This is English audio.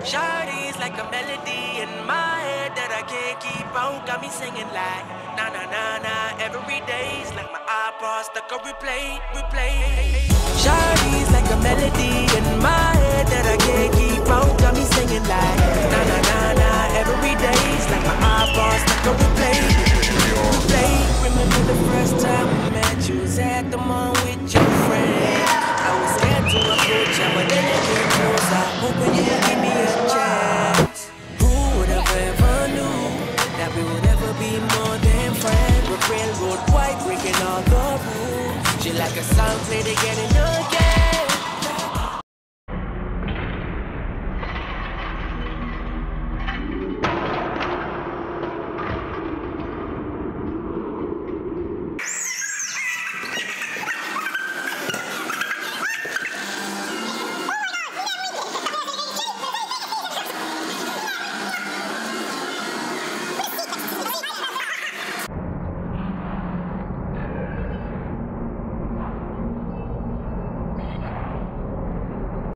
Shawty's like a melody in my head that I can't keep out. Got me singing like na na na na. Every day's like my iPod stuck on replay, replay. Shawty's like a melody in my head that I can't keep out. Got me singing like na na na na. Every day's like my iPod stuck on replay, replay. Remember the first time we met? You was at the mall with your friend. I was scared to approach you, but then you came closer, hoping you would give me a chance. Who would have ever knew that we would ever be more than friends? We're railroad white, breaking all the rules. She like a song played again and